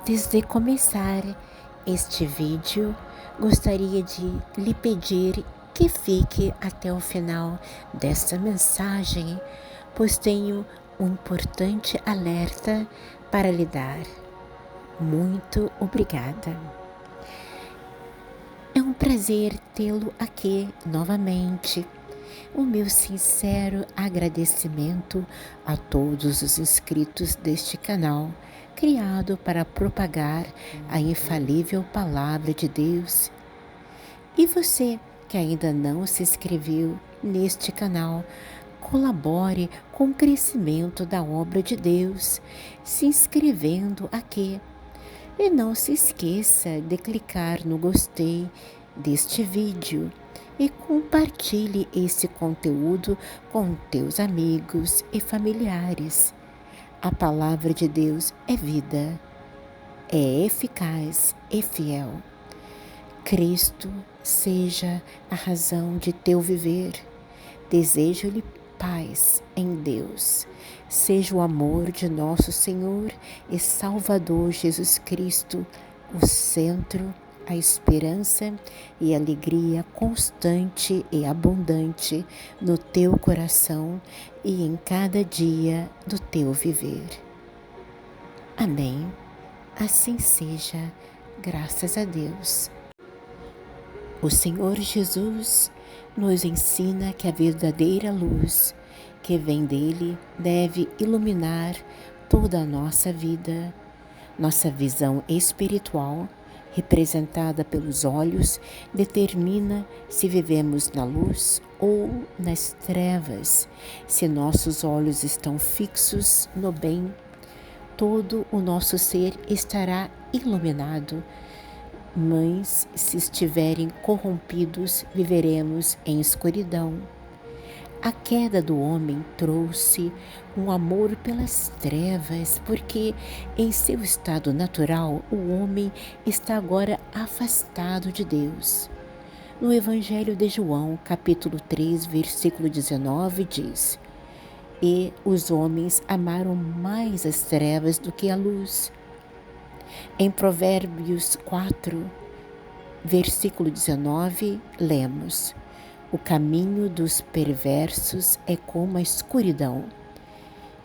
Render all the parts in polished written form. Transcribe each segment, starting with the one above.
Antes de começar este vídeo, gostaria de lhe pedir que fique até o final desta mensagem, pois tenho um importante alerta para lhe dar. Muito obrigada. É um prazer tê-lo aqui novamente. O meu sincero agradecimento a todos os inscritos deste canal, criado para propagar a infalível Palavra de Deus. E você que ainda não se inscreveu neste canal, colabore com o crescimento da obra de Deus, se inscrevendo aqui. E não se esqueça de clicar no gostei deste vídeo e compartilhe esse conteúdo com teus amigos e familiares. A palavra de Deus é vida, é eficaz e fiel. Cristo seja a razão de teu viver. Desejo-lhe paz em Deus. Seja o amor de nosso Senhor e Salvador Jesus Cristo o centro, a esperança e alegria constante e abundante no teu coração e em cada dia do teu viver. Amém. Assim seja, graças a Deus. O Senhor Jesus nos ensina que a verdadeira luz que vem dele deve iluminar toda a nossa vida. Nossa visão espiritual, representada pelos olhos, determina se vivemos na luz ou nas trevas. Se nossos olhos estão fixos no bem, todo o nosso ser estará iluminado. Mas se estiverem corrompidos, viveremos em escuridão. A queda do homem trouxe um amor pelas trevas, porque em seu estado natural o homem está agora afastado de Deus. No Evangelho de João, capítulo 3, versículo 19, diz: "E os homens amaram mais as trevas do que a luz." Em Provérbios 4, versículo 19, lemos: "O caminho dos perversos é como a escuridão."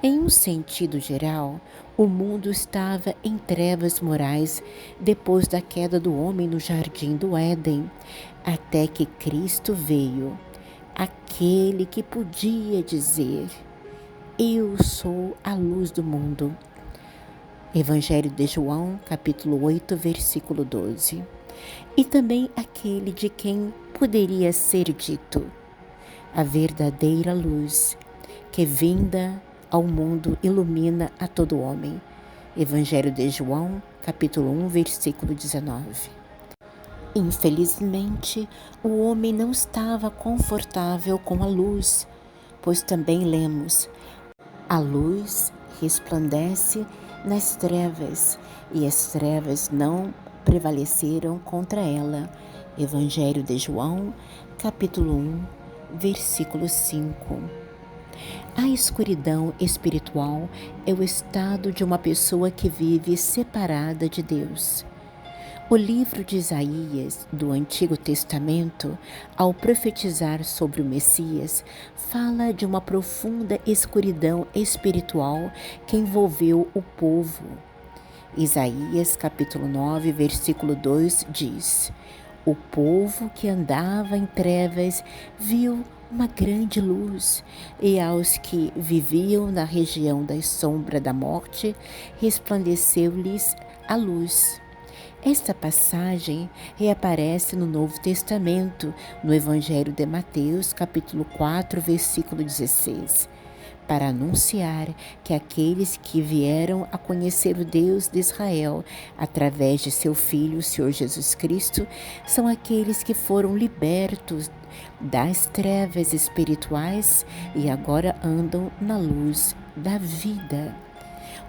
Em um sentido geral, o mundo estava em trevas morais depois da queda do homem no jardim do Éden, até que Cristo veio, aquele que podia dizer: "Eu sou a luz do mundo." Evangelho de João, capítulo 8, versículo 12. E também aquele de quem poderia ser dito: "A verdadeira luz, que vinda ao mundo ilumina a todo homem." Evangelho de João, capítulo 1, versículo 19. Infelizmente, o homem não estava confortável com a luz, pois também lemos: "A luz resplandece nas trevas, e as trevas não prevaleceram contra ela." Evangelho de João, capítulo 1, versículo 5. A escuridão espiritual é o estado de uma pessoa que vive separada de Deus. O livro de Isaías, do Antigo Testamento, ao profetizar sobre o Messias, fala de uma profunda escuridão espiritual que envolveu o povo. Isaías, capítulo 9, versículo 2, diz: "O povo que andava em trevas viu uma grande luz, e aos que viviam na região da sombra da morte, resplandeceu-lhes a luz." Esta passagem reaparece no Novo Testamento, no Evangelho de Mateus, capítulo 4, versículo 16, para anunciar que aqueles que vieram a conhecer o Deus de Israel através de seu Filho, o Senhor Jesus Cristo, são aqueles que foram libertos das trevas espirituais e agora andam na luz da vida.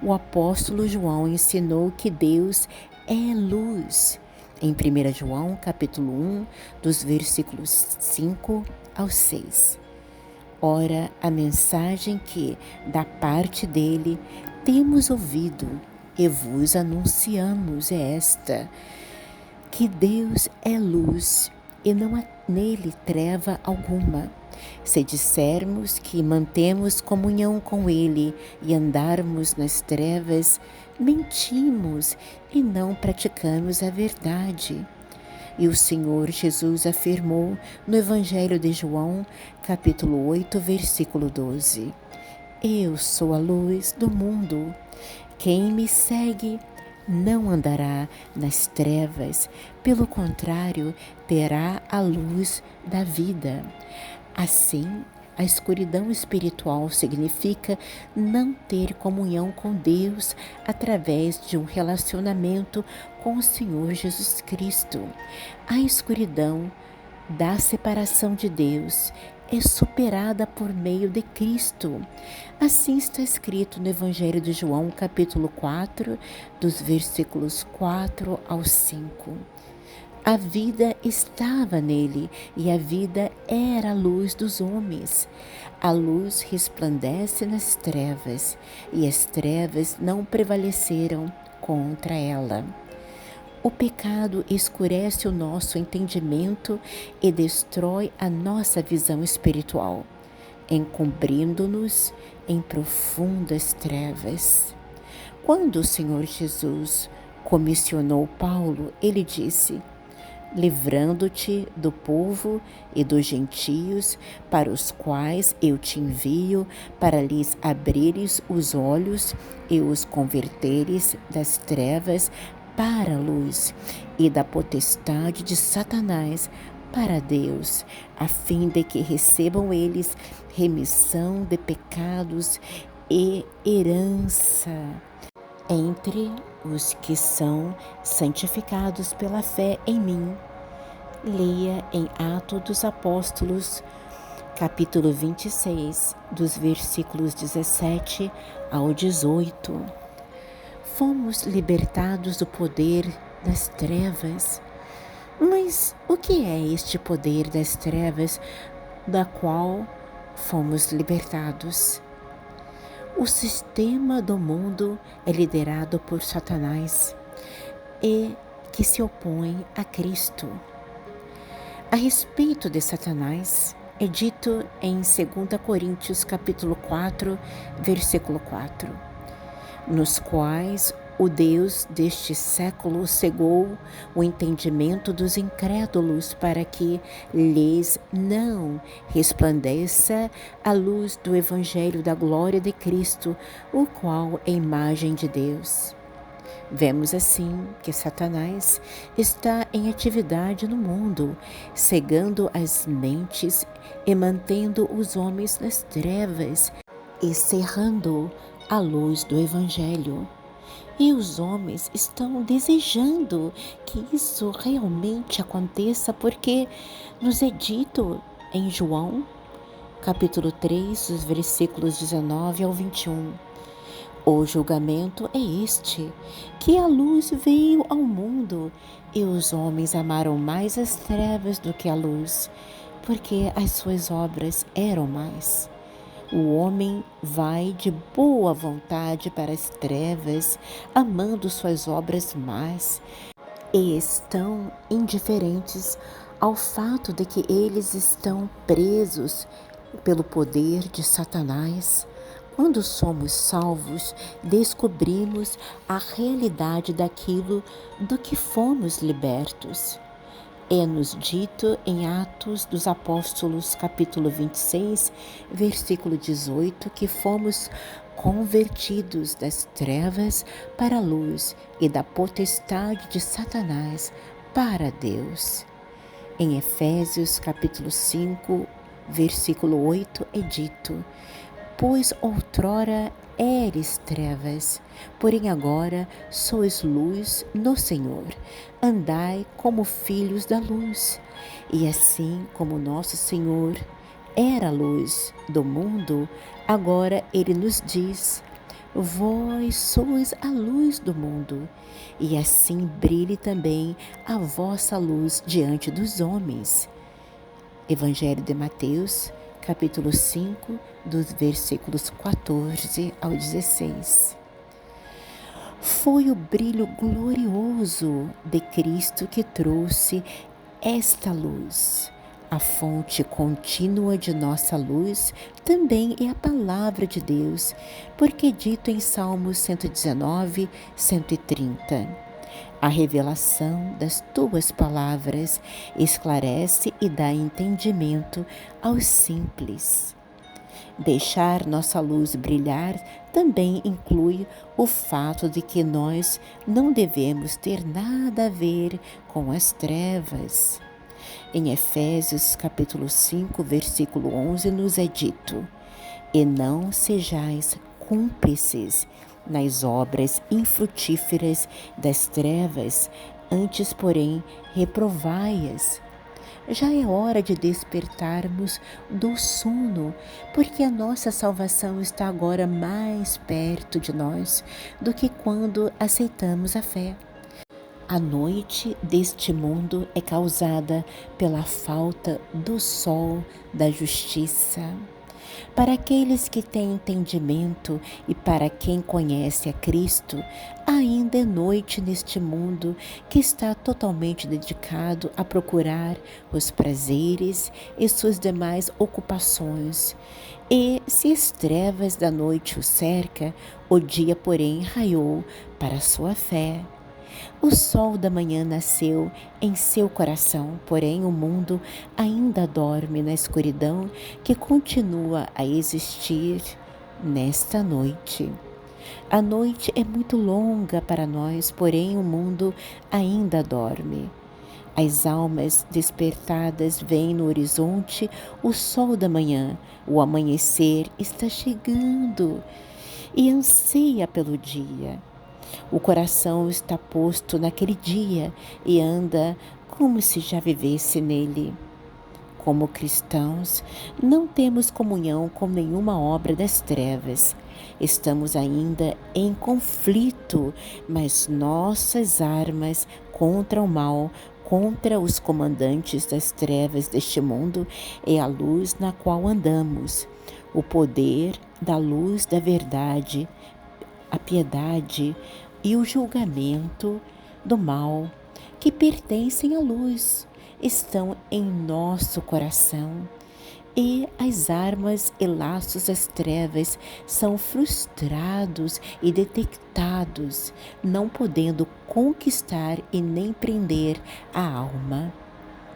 O apóstolo João ensinou que Deus é luz. Em 1 João, capítulo 1, dos versículos 5 ao 6. Ora, a mensagem que, da parte dele, temos ouvido e vos anunciamos esta, que Deus é luz e não há nele treva alguma. Se dissermos que mantemos comunhão com Ele e andarmos nas trevas, mentimos e não praticamos a verdade. E o Senhor Jesus afirmou no Evangelho de João, capítulo 8, versículo 12: Eu sou a luz do mundo. Quem me segue não andará nas trevas, pelo contrário, terá a luz da vida. Assim, a escuridão espiritual significa não ter comunhão com Deus através de um relacionamento com o Senhor Jesus Cristo. A escuridão da separação de Deus é superada por meio de Cristo. Assim está escrito no Evangelho de João, capítulo 4, dos versículos 4 ao 5. A vida estava nele, e a vida era a luz dos homens. A luz resplandece nas trevas, e as trevas não prevaleceram contra ela. O pecado escurece o nosso entendimento e destrói a nossa visão espiritual, encobrindo-nos em profundas trevas. Quando o Senhor Jesus comissionou Paulo, ele disse: livrando-te do povo e dos gentios, para os quais eu te envio, para lhes abrires os olhos e os converteres das trevas para a luz e da potestade de Satanás para Deus, a fim de que recebam eles remissão de pecados e herança entre os que são santificados pela fé em mim. Leia em Atos dos Apóstolos, capítulo 26, dos versículos 17 ao 18. Fomos libertados do poder das trevas. Mas o que é este poder das trevas da qual fomos libertados? O sistema do mundo é liderado por Satanás e que se opõe a Cristo. A respeito de Satanás, é dito em 2 Coríntios capítulo 4, versículo 4, nos quais o Deus deste século cegou o entendimento dos incrédulos para que lhes não resplandeça a luz do Evangelho da glória de Cristo, o qual é a imagem de Deus. Vemos assim que Satanás está em atividade no mundo, cegando as mentes e mantendo os homens nas trevas e cerrando a luz do Evangelho. E os homens estão desejando que isso realmente aconteça, porque nos é dito em João, capítulo 3, os versículos 19 ao 21. O julgamento é este, que a luz veio ao mundo, e os homens amaram mais as trevas do que a luz, porque as suas obras eram más. O homem vai de boa vontade para as trevas, amando suas obras más, e estão indiferentes ao fato de que eles estão presos pelo poder de Satanás. Quando somos salvos, descobrimos a realidade daquilo do que fomos libertos. É-nos dito em Atos dos Apóstolos, capítulo 26, versículo 18, que fomos convertidos das trevas para a luz e da potestade de Satanás para Deus. Em Efésios, capítulo 5, versículo 8, é dito: pois outrora eres trevas, porém agora sois luz no Senhor. Andai como filhos da luz. E assim como nosso Senhor era a luz do mundo, agora Ele nos diz: vós sois a luz do mundo, e assim brilhe também a vossa luz diante dos homens. Evangelho de Mateus, capítulo 5, dos versículos 14 ao 16. Foi o brilho glorioso de Cristo que trouxe esta luz. A fonte contínua de nossa luz também é a palavra de Deus, porque dito em Salmos 119, 130. A revelação das tuas palavras esclarece e dá entendimento aos simples. Deixar nossa luz brilhar também inclui o fato de que nós não devemos ter nada a ver com as trevas. Em Efésios capítulo 5, versículo 11, nos é dito: E não sejais cúmplices nas obras infrutíferas das trevas, antes, porém, reprovai-as. Já é hora de despertarmos do sono, porque a nossa salvação está agora mais perto de nós do que quando aceitamos a fé. A noite deste mundo é causada pela falta do sol da justiça. Para aqueles que têm entendimento e para quem conhece a Cristo, ainda é noite neste mundo que está totalmente dedicado a procurar os prazeres e suas demais ocupações. E se as trevas da noite o cerca, o dia, porém, raiou para a sua fé. O sol da manhã nasceu em seu coração, porém o mundo ainda dorme na escuridão que continua a existir nesta noite. A noite é muito longa para nós, porém o mundo ainda dorme. As almas despertadas veem no horizonte o sol da manhã, o amanhecer está chegando e anseia pelo dia. O coração está posto naquele dia e anda como se já vivesse nele. Como cristãos, não temos comunhão com nenhuma obra das trevas. Estamos ainda em conflito, mas nossas armas contra o mal, contra os comandantes das trevas deste mundo, é a luz na qual andamos. O poder da luz da verdade, a piedade e o julgamento do mal que pertencem à luz estão em nosso coração, e as armas e laços das trevas são frustrados e detectados, não podendo conquistar e nem prender a alma.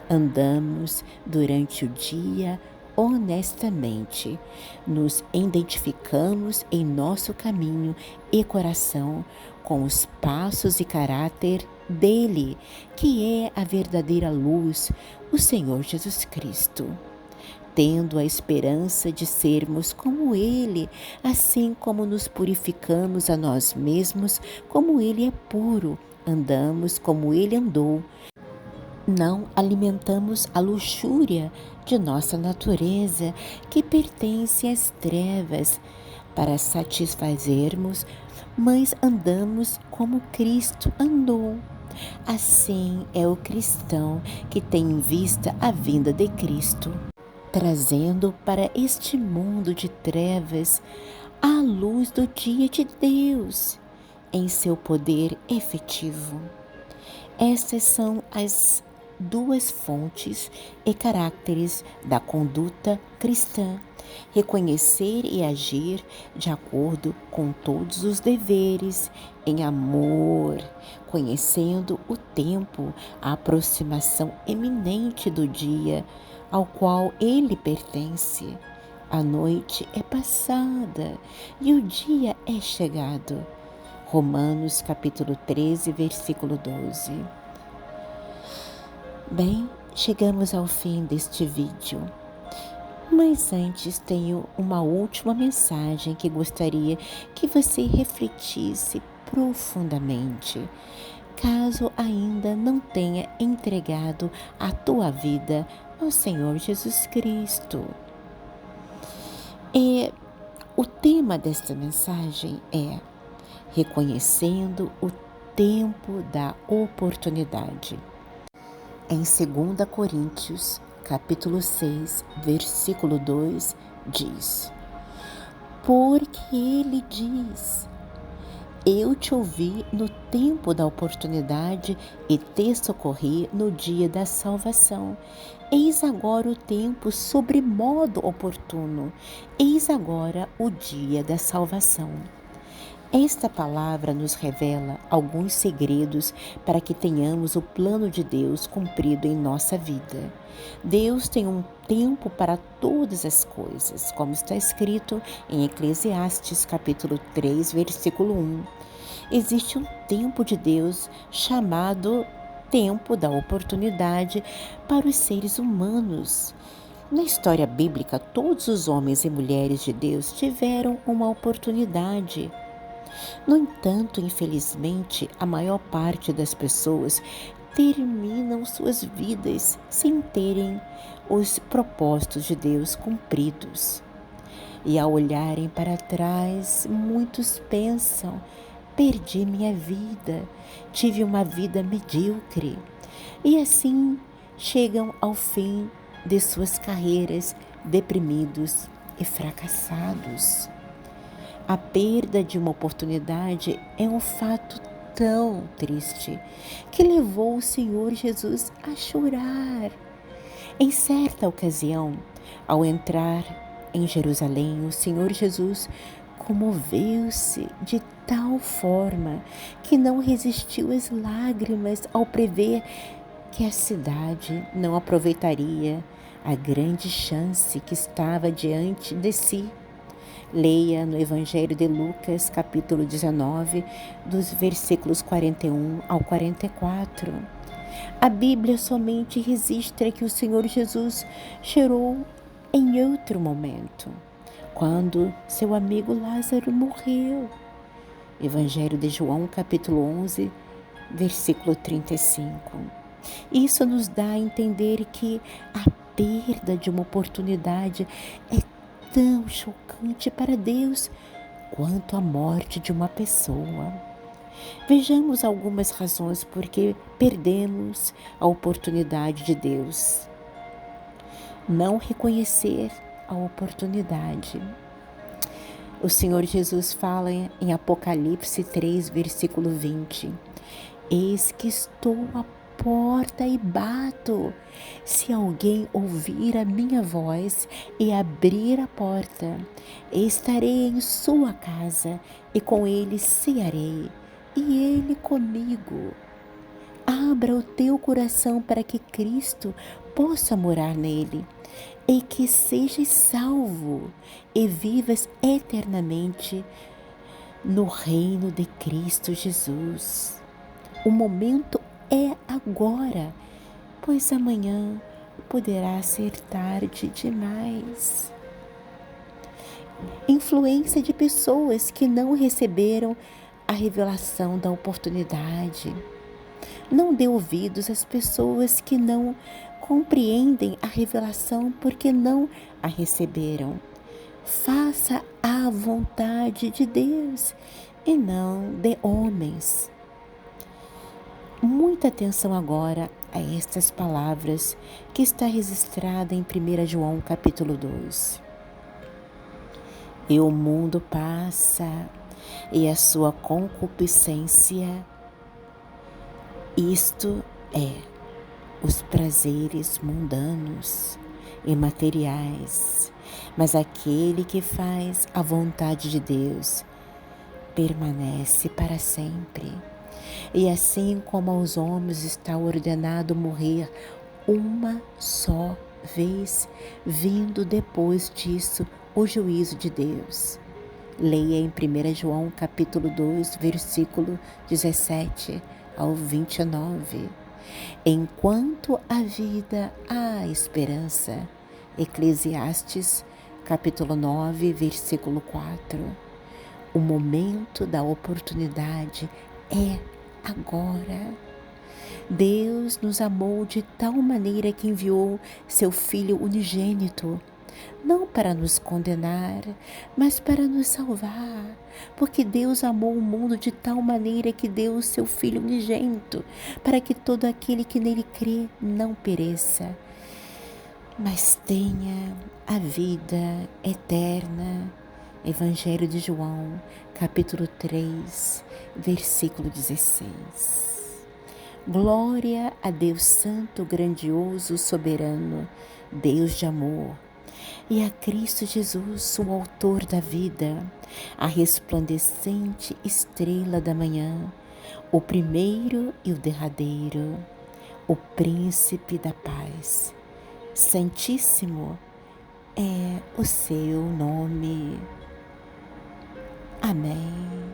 Andamos durante o dia honestamente, nos identificamos em nosso caminho e coração com os passos e caráter dele, que é a verdadeira luz, o Senhor Jesus Cristo. Tendo a esperança de sermos como Ele, assim como nos purificamos a nós mesmos, como Ele é puro, andamos como Ele andou. Não alimentamos a luxúria de nossa natureza, que pertence às trevas, para satisfazermos, mas andamos como Cristo andou. Assim é o cristão que tem em vista a vinda de Cristo, trazendo para este mundo de trevas a luz do dia de Deus, em seu poder efetivo. Estas são as duas fontes e caracteres da conduta cristã: reconhecer e agir de acordo com todos os deveres, em amor, conhecendo o tempo, a aproximação eminente do dia ao qual ele pertence. A noite é passada e o dia é chegado. Romanos capítulo 13, versículo 12. Bem, chegamos ao fim deste vídeo, mas antes tenho uma última mensagem que gostaria que você refletisse profundamente, caso ainda não tenha entregado a tua vida ao Senhor Jesus Cristo. E o tema desta mensagem é reconhecendo o tempo da oportunidade. Em 2 Coríntios, capítulo 6, versículo 2, diz: Porque ele diz, Eu te ouvi no tempo da oportunidade e te socorri no dia da salvação. Eis agora o tempo sobremodo oportuno. Eis agora o dia da salvação. Esta palavra nos revela alguns segredos para que tenhamos o plano de Deus cumprido em nossa vida. Deus tem um tempo para todas as coisas, como está escrito em Eclesiastes capítulo 3, versículo 1. Existe um tempo de Deus chamado tempo da oportunidade para os seres humanos. Na história bíblica, todos os homens e mulheres de Deus tiveram uma oportunidade. No entanto, infelizmente, a maior parte das pessoas terminam suas vidas sem terem os propósitos de Deus cumpridos. E ao olharem para trás, muitos pensam: perdi minha vida, tive uma vida medíocre. E assim chegam ao fim de suas carreiras deprimidos e fracassados. A perda de uma oportunidade é um fato tão triste que levou o Senhor Jesus a chorar. Em certa ocasião, ao entrar em Jerusalém, o Senhor Jesus comoveu-se de tal forma que não resistiu às lágrimas ao prever que a cidade não aproveitaria a grande chance que estava diante de si. Leia no Evangelho de Lucas, capítulo 19, dos versículos 41 ao 44. A Bíblia somente registra que o Senhor Jesus chorou em outro momento, quando seu amigo Lázaro morreu. Evangelho de João, capítulo 11, versículo 35. Isso nos dá a entender que a perda de uma oportunidade é tão chocante para Deus quanto a morte de uma pessoa. Vejamos algumas razões por que perdemos a oportunidade de Deus. Não reconhecer a oportunidade. O Senhor Jesus fala em Apocalipse 3, versículo 20. Eis que estou à porta e bato. Se alguém ouvir a minha voz e abrir a porta, estarei em sua casa e com ele cearei, e ele comigo. Abra o teu coração para que Cristo possa morar nele e que sejas salvo e vivas eternamente no reino de Cristo Jesus. O momento é agora, pois amanhã poderá ser tarde demais. Influência de pessoas que não receberam a revelação da oportunidade. Não dê ouvidos às pessoas que não compreendem a revelação porque não a receberam. Faça a vontade de Deus e não de homens. Muita atenção agora a estas palavras que está registrada em 1 João capítulo 2. E o mundo passa, e a sua concupiscência, isto é, os prazeres mundanos e materiais, mas aquele que faz a vontade de Deus permanece para sempre. E assim como aos homens está ordenado morrer uma só vez, vindo depois disso o juízo de Deus. Leia em 1 João capítulo 2, versículo 17 ao 29. Enquanto há vida, há esperança. Eclesiastes capítulo 9, versículo 4. O momento da oportunidade é agora. Deus nos amou de tal maneira que enviou seu Filho unigênito, não para nos condenar, mas para nos salvar, porque Deus amou o mundo de tal maneira que deu o seu Filho unigênito, para que todo aquele que nele crê não pereça, mas tenha a vida eterna. Evangelho de João, capítulo 3, versículo 16. Glória a Deus Santo, grandioso, soberano, Deus de amor, e a Cristo Jesus, o autor da vida, a resplandecente estrela da manhã, o primeiro e o derradeiro, o príncipe da paz. Santíssimo é o seu nome. Amém.